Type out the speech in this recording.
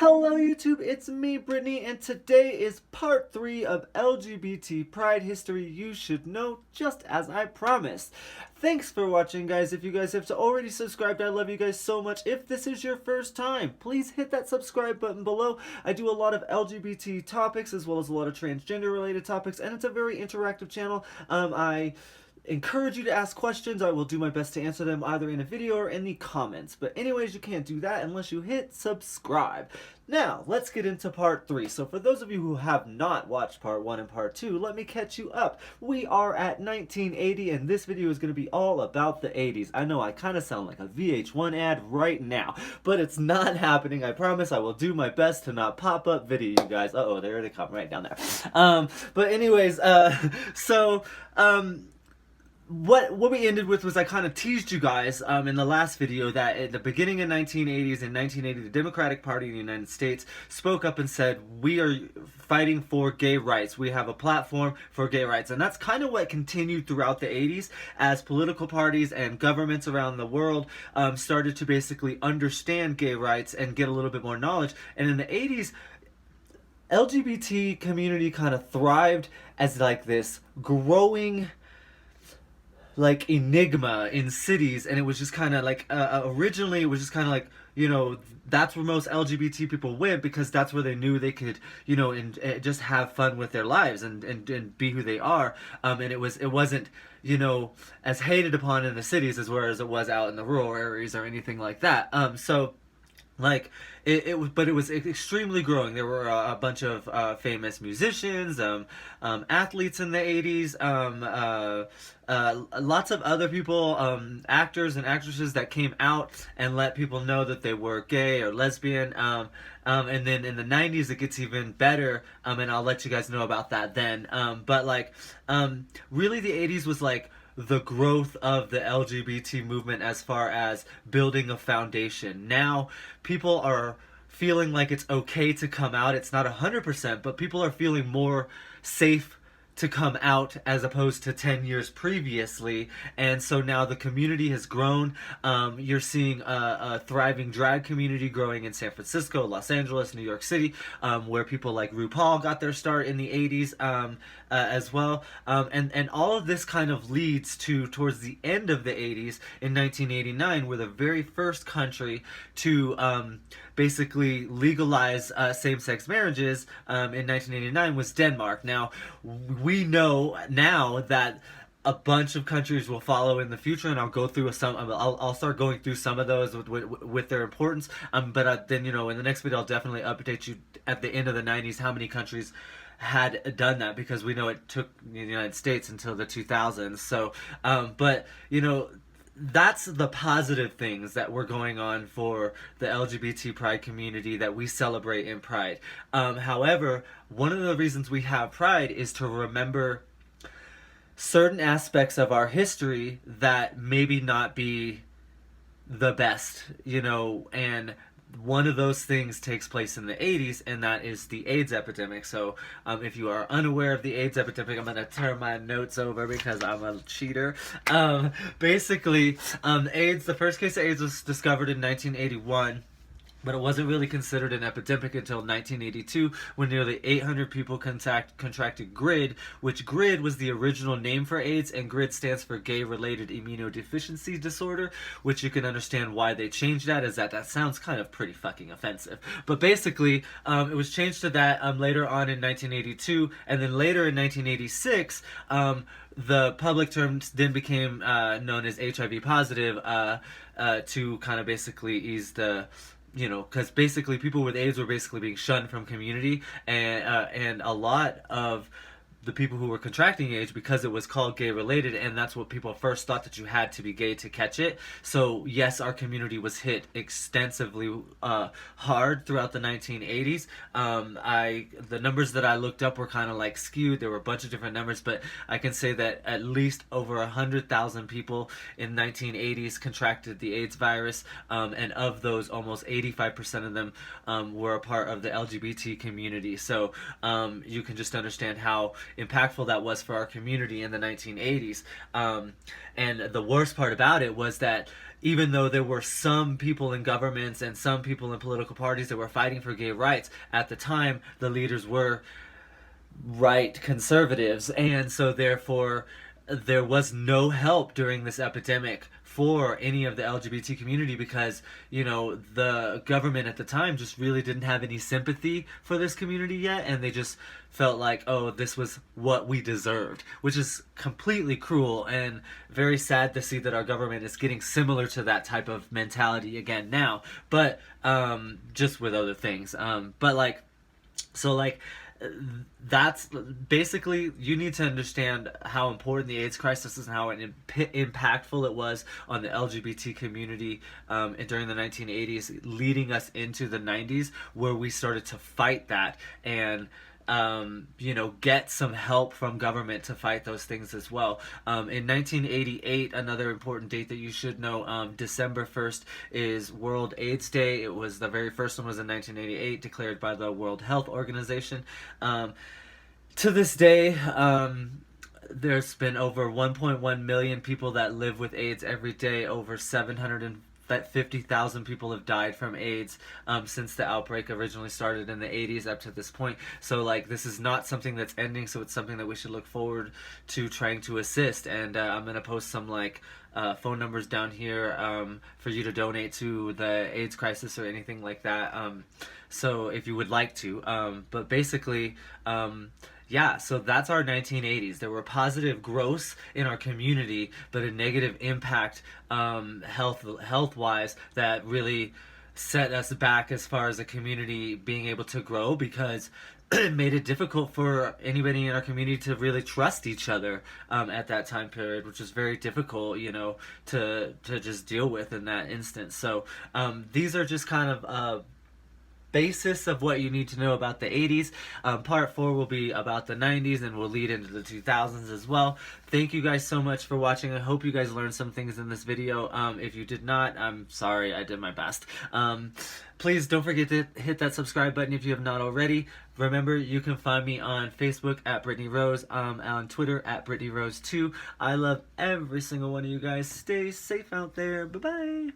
Hello YouTube, it's me Brittany, and today is part 3 of LGBT Pride History You Should Know, just as I promised. Thanks for watching, guys. If you guys have already subscribed, I love you guys so much. If this is your first time, please hit that subscribe button below. I do a lot of LGBT topics as well as a lot of transgender related topics, and it's a very interactive channel. I encourage you to ask questions. I will do my best to answer them either in a video or in the comments. But anyways, you can't do that unless you hit subscribe. Now, let's get into part 3. So for those of you who have not watched part 1 and part 2, let me catch you up. We are at 1980, and this video is going to be all about the 80s. I know I kind of sound like a VH1 ad right now, but it's not happening. I promise I will do my best to not pop up video, you guys. Uh-oh, there they come right down there. But anyways, what we ended with was I kind of teased you guys in the last video that at the beginning of 1980s, in 1980, the Democratic Party in the United States spoke up and said, we are fighting for gay rights. We have a platform for gay rights. And that's kind of what continued throughout the 80s as political parties and governments around the world started to basically understand gay rights and get a little bit more knowledge. And in the 80s, LGBT community kind of thrived as like this growing like enigma in cities, and it was just kind of like originally it was just kind of like, you know, that's where most LGBT people went because that's where they knew they could, you know, and just have fun with their lives and be who they are. And it wasn't, you know, as hated upon in the cities as whereas it was out in the rural areas or anything like that. So like it was extremely growing. There were a bunch of famous musicians, athletes in the 80s, lots of other people, actors and actresses that came out and let people know that they were gay or lesbian. And then in the 90s it gets even better, and I'll let you guys know about that then. But like really the 80s was like the growth of the LGBT movement as far as building a foundation. Now, people are feeling like it's okay to come out. It's not 100%, but people are feeling more safe to come out as opposed to 10 years previously, and so now the community has grown. You're seeing a thriving drag community growing in San Francisco, Los Angeles, New York City, where people like RuPaul got their start in the 80s as well, and all of this kind of leads to towards the end of the 80s in 1989, we're the very first country to basically legalize same-sex marriages in 1989 was Denmark. Now, we know now that a bunch of countries will follow in the future, and I'll go through some. I'll start going through some of those with their importance. But then, you know, in the next video, I'll definitely update you at the end of the 90s how many countries had done that, because we know it took the United States until the 2000s. So, but you know, that's the positive things that were going on for the LGBT Pride community that we celebrate in Pride. However, one of the reasons we have Pride is to remember certain aspects of our history that maybe not be the best, you know, and one of those things takes place in the 80s, and that is the AIDS epidemic. So if you are unaware of the AIDS epidemic, I'm going to turn my notes over because I'm a cheater. Basically, AIDS, the first case of AIDS was discovered in 1981. But it wasn't really considered an epidemic until 1982, when nearly 800 people contracted GRID, which GRID was the original name for AIDS, and GRID stands for Gay-Related Immunodeficiency Disorder, which you can understand why they changed that, as that sounds kind of pretty fucking offensive. But basically, it was changed to that later on in 1982, and then later in 1986, the public term then became known as HIV positive to kind of basically ease the, you know, because basically people with AIDS were basically being shunned from community, and a lot of the people who were contracting AIDS, because it was called gay related, and that's what people first thought, that you had to be gay to catch it. So yes, our community was hit extensively hard throughout the 1980s. The numbers that I looked up were kind of like skewed. There were a bunch of different numbers, but I can say that at least over 100,000 people in 1980s contracted the AIDS virus, and of those, almost 85% of them were a part of the LGBT community. So you can just understand how impactful that was for our community in the 1980s. And the worst part about it was that even though there were some people in governments and some people in political parties that were fighting for gay rights, at the time the leaders were right conservatives, and so therefore there was no help during this epidemic for any of the LGBT community, because the government at the time just really didn't have any sympathy for this community yet, and they just felt like, oh, this was what we deserved, which is completely cruel and very sad to see that our government is getting similar to that type of mentality again now, but just with other things, that's basically, you need to understand how important the AIDS crisis is and how impactful it was on the LGBT community during the 1980s, leading us into the 90s, where we started to fight that and get some help from government to fight those things as well. In 1988, another important date that you should know, December 1st is World AIDS Day. It was, the very first one was in 1988, declared by the World Health Organization. To this day, there's been over 1.1 million people that live with AIDS every day. Over 750,000 people have died from AIDS since the outbreak originally started in the 80s up to this point. So this is not something that's ending, so it's something that we should look forward to trying to assist. And I'm going to post some phone numbers down here for you to donate to the AIDS crisis or anything like that, so if you would like to, but basically, yeah, so that's our 1980s. There were positive growths in our community, but a negative impact health-wise that really set us back as far as a community being able to grow, because it made it difficult for anybody in our community to really trust each other at that time period, which was very difficult, to just deal with in that instance. So these are just kind of basis of what you need to know about the 80s. Part 4 will be about the 90s, and will lead into the 2000s as well. Thank you guys so much for watching. I hope you guys learned some things in this video. If you did not, I'm sorry, I did my best. Please don't forget to hit that subscribe button if you have not already. Remember, you can find me on Facebook at Brittany Rose, on Twitter at Brittany Rose 2. I love every single one of you guys. Stay safe out there. Bye-bye.